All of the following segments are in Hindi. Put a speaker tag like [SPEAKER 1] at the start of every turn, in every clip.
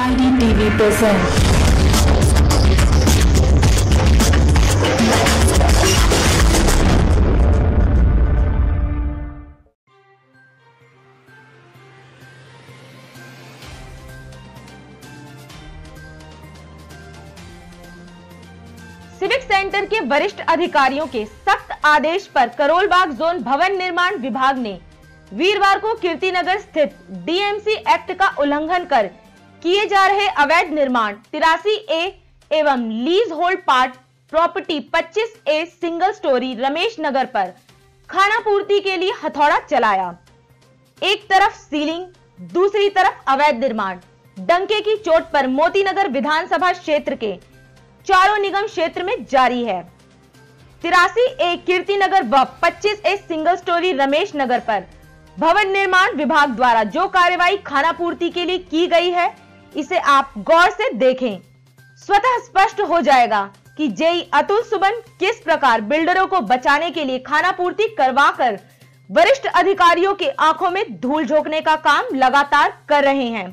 [SPEAKER 1] IDTV presents
[SPEAKER 2] सिविक सेंटर के वरिष्ठ अधिकारियों के सख्त आदेश पर करोलबाग जोन भवन निर्माण विभाग ने वीरवार को कीर्तिनगर स्थित डीएमसी एक्ट का उल्लंघन कर किए जा रहे अवैध निर्माण 83A एवं lease hold part property 25A single storey Ramesh Nagar पर खानापूर्ति के लिए हथौड़ा चलाया। एक तरफ सीलिंग, दूसरी तरफ अवैध निर्माण। डंके की चोट पर मोतीनगर विधानसभा क्षेत्र के चारों निगम क्षेत्र में जारी है। 83A कीर्तिनगर व 25A single storey Ramesh Nagar पर भवन निर्माण विभाग द्वारा जो कार्रवाई खानापूर्ति के लिए की गई है, इसे आप गौर से देखें। स्वतः स्पष्ट हो जाएगा कि जेई अतुल सुबन किस प्रकार बिल्डरों को बचाने के लिए खानापूर्ति करवाकर वरिष्ठ अधिकारियों की आंखों में धूल झोंकने का काम लगातार कर रहे हैं।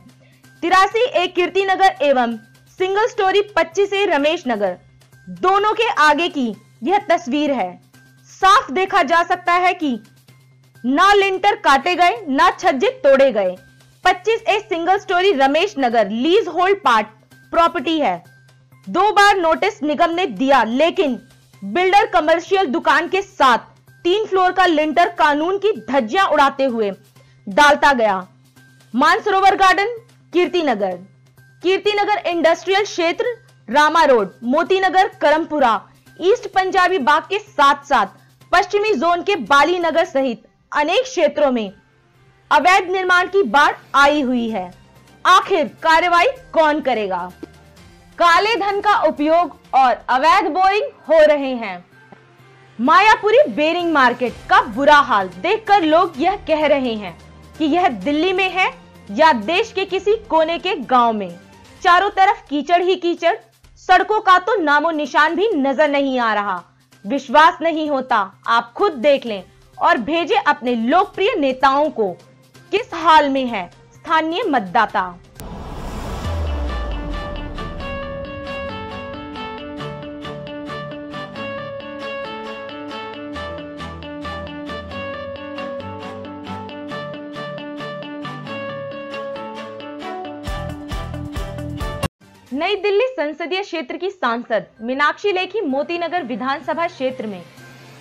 [SPEAKER 2] 83A कीर्तिनगर एवं single storey 25A Ramesh Nagar दोनों के आगे की यह तस्वीर है। साफ देखा जा सकता है कि ना लिंटर काटे गए, ना छज्जे तोड़े गए। 25A सिंगल स्टोरी रमेश नगर लीज होल्ड पार्ट प्रॉपर्टी है। 2 बार नोटिस निगम ने दिया, लेकिन बिल्डर कमर्शियल दुकान के साथ 3 फ्लोर का लिंटर कानून की धज्जियां उड़ाते हुए डालता गया। मानसरोवर गार्डन कीर्तिनगर, कीर्तिनगर इंडस्ट्रियल क्षेत्र, रामा रोड, मोतीनगर, करमपुरा, ईस्ट पंजाबी बाग के साथ साथ पश्चिमी जोन के बाली नगर सहित अनेक क्षेत्रों में अवैध निर्माण की बाढ़ आई हुई है। आखिर कार्रवाई कौन करेगा? काले धन का उपयोग और अवैध बोरिंग हो रहे हैं। मायापुरी बेरिंग मार्केट का बुरा हाल देखकर लोग यह कह रहे हैं कि यह दिल्ली में है या देश के किसी कोने के गांव में। चारों तरफ कीचड़ ही कीचड़, सड़कों का तो नामो निशान भी नजर नहीं आ रहा। विश्वास नहीं होता? आप खुद देख लें और भेजें अपने लोकप्रिय नेताओं को। किस हाल में है स्थानीय मतदाता? नई दिल्ली संसदीय क्षेत्र की सांसद मीनाक्षी लेखी मोतीनगर विधानसभा क्षेत्र में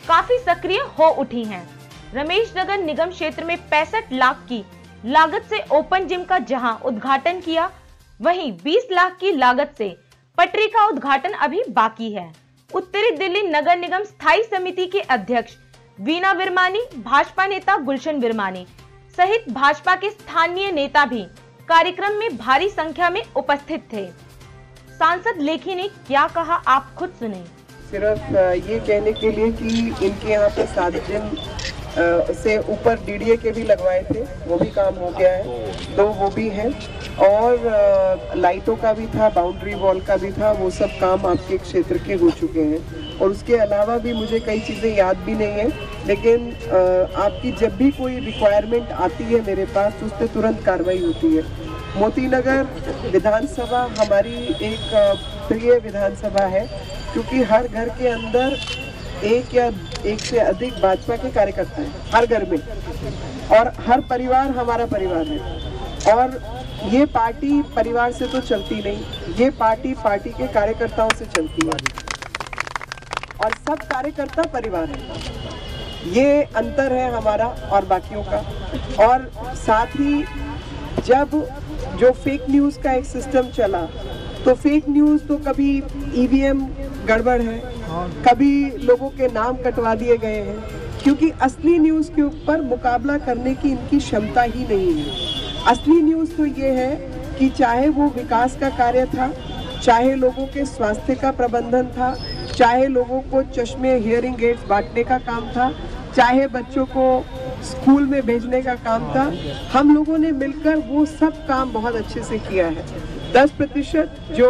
[SPEAKER 2] काफी सक्रिय हो उठी हैं। रमेश नगर निगम क्षेत्र में 65 लाख की लागत से ओपन जिम का जहां उद्घाटन किया, वहीं 20 लाख की लागत से पटरी का उद्घाटन अभी बाकी है। उत्तरी दिल्ली नगर निगम स्थायी समिति के अध्यक्ष वीना विरमानी, भाजपा नेता गुलशन विरमानी सहित भाजपा के स्थानीय नेता भी कार्यक्रम में भारी संख्या में उपस्थित थे। सांसद लेखी ने क्या कहा, आप खुद सुने।
[SPEAKER 3] सिर्फ ये कहने के लिए कि इनके यहाँ पे 7 दिन से ऊपर DDA के भी लगवाए थे, वो भी काम हो गया है, 2 वो भी हैं, और लाइटों का भी था, बाउंड्री वॉल का भी था, वो सब काम आपके क्षेत्र के हो चुके हैं। और उसके अलावा भी मुझे कई चीज़ें याद भी नहीं है, लेकिन आपकी जब भी कोई रिक्वायरमेंट आती है मेरे पास, तो उस पर तुरंत कार्रवाई होती है। मोतीनगर विधानसभा हमारी एक प्रिय विधानसभा है, क्योंकि हर घर के अंदर एक या एक से अधिक भाजपा के कार्यकर्ता हैं, हर घर में, और हर परिवार हमारा परिवार है। और ये पार्टी परिवार से तो चलती नहीं, ये पार्टी के कार्यकर्ताओं से चलती है, और सब कार्यकर्ता परिवार है। ये अंतर है हमारा और बाकियों का। और साथ ही जब जो फेक न्यूज़ का एक सिस्टम चला, तो फेक न्यूज़ तो कभी EVM गड़बड़ है, कभी लोगों के नाम कटवा दिए गए हैं, क्योंकि असली न्यूज़ के ऊपर मुकाबला करने की इनकी क्षमता ही नहीं है। असली न्यूज़ तो ये है कि चाहे वो विकास का कार्य था, चाहे लोगों के स्वास्थ्य का प्रबंधन था, चाहे लोगों को चश्मे, हियरिंग एड्स बांटने का काम था, चाहे बच्चों को स्कूल में भेजने का काम था, हम लोगों ने मिलकर वो सब काम बहुत अच्छे से किया है। 10% जो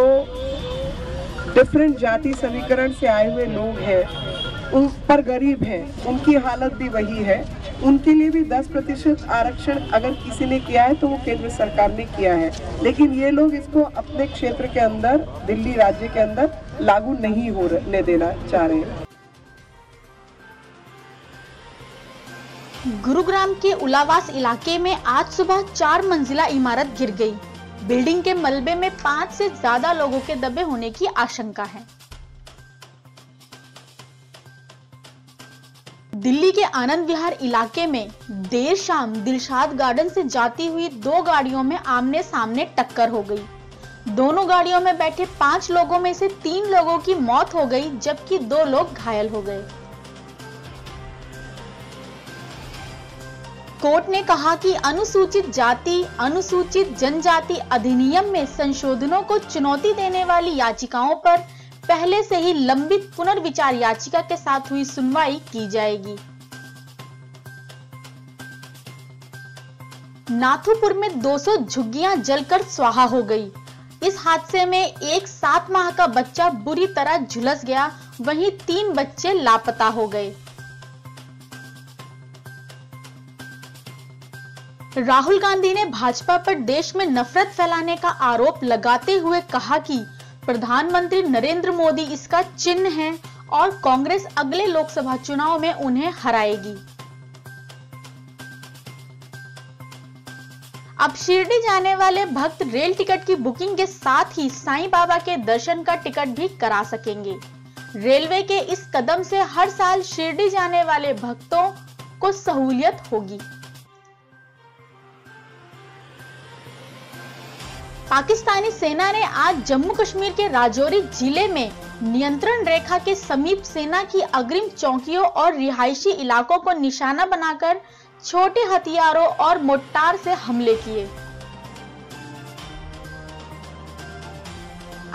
[SPEAKER 3] डिफरेंट जाति समीकरण से आए हुए लोग हैं, उन पर गरीब हैं, उनकी हालत भी वही है। उनके लिए भी 10% आरक्षण अगर किसी ने किया है तो वो केंद्र सरकार ने किया है, लेकिन ये लोग इसको अपने क्षेत्र के अंदर, दिल्ली राज्य के अंदर लागू नहीं होने देना चाह रहे हैं।
[SPEAKER 1] गुरुग्राम के उलावास इलाके में आज सुबह 4 मंजिला इमारत गिर गई। बिल्डिंग के मलबे में 5 से ज्यादा लोगों के दबे होने की आशंका है। दिल्ली के आनंद विहार इलाके में देर शाम दिलशाद गार्डन से जाती हुई 2 गाड़ियों में आमने सामने टक्कर हो गई। दोनों गाड़ियों में बैठे 5 लोगों में से 3 लोगों की मौत हो गई, जबकि 2 लोग घायल हो गए। कोर्ट ने कहा कि अनुसूचित जाति, अनुसूचित जनजाति अधिनियम में संशोधनों को चुनौती देने वाली याचिकाओं पर पहले से ही लंबित पुनर्विचार याचिका के साथ हुई सुनवाई की जाएगी। नाथुपुर में 200 झुग्गियां जलकर स्वाहा हो गई। इस हादसे में एक 7 माह का बच्चा बुरी तरह झुलस गया, वहीं 3 बच्चे लापता हो गए। राहुल गांधी ने भाजपा पर देश में नफरत फैलाने का आरोप लगाते हुए कहा कि प्रधानमंत्री नरेंद्र मोदी इसका चिन्ह है और कांग्रेस अगले लोकसभा चुनाव में उन्हें हराएगी। अब शिरडी जाने वाले भक्त रेल टिकट की बुकिंग के साथ ही साईं बाबा के दर्शन का टिकट भी करा सकेंगे। रेलवे के इस कदम से हर साल शिरडी जाने वाले भक्तों को सहूलियत होगी। पाकिस्तानी सेना ने आज जम्मू कश्मीर के राजौरी जिले में नियंत्रण रेखा के समीप सेना की अग्रिम चौकियों और रिहायशी इलाकों को निशाना बनाकर छोटे हथियारों और मोर्टार से हमले किए।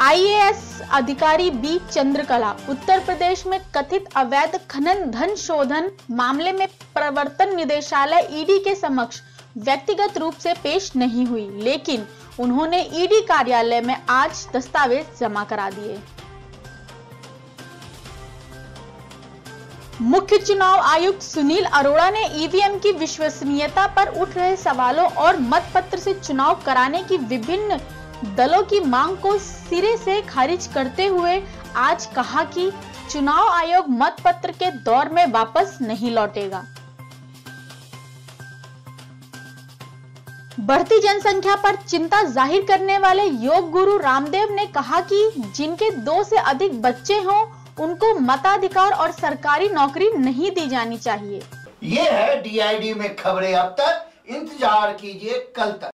[SPEAKER 1] आईएएस अधिकारी बी चंद्रकला उत्तर प्रदेश में कथित अवैध खनन धन शोधन मामले में प्रवर्तन निदेशालय ईडी के समक्ष व्यक्तिगत रूप से पेश नहीं हुई, लेकिन उन्होंने ईडी कार्यालय में आज दस्तावेज जमा करा दिए। मुख्य चुनाव आयुक्त सुनील अरोड़ा ने ईवीएम की विश्वसनीयता पर उठ रहे सवालों और मतपत्र से चुनाव कराने की विभिन्न दलों की मांग को सिरे से खारिज करते हुए आज कहा कि चुनाव आयोग मतपत्र के दौर में वापस नहीं लौटेगा। बढ़ती जनसंख्या पर चिंता जाहिर करने वाले योग गुरु रामदेव ने कहा कि जिनके 2 से अधिक बच्चे हों उनको मताधिकार और सरकारी नौकरी नहीं दी जानी चाहिए।
[SPEAKER 4] ये है DID में खबरें अब तक, इंतजार कीजिए कल तक।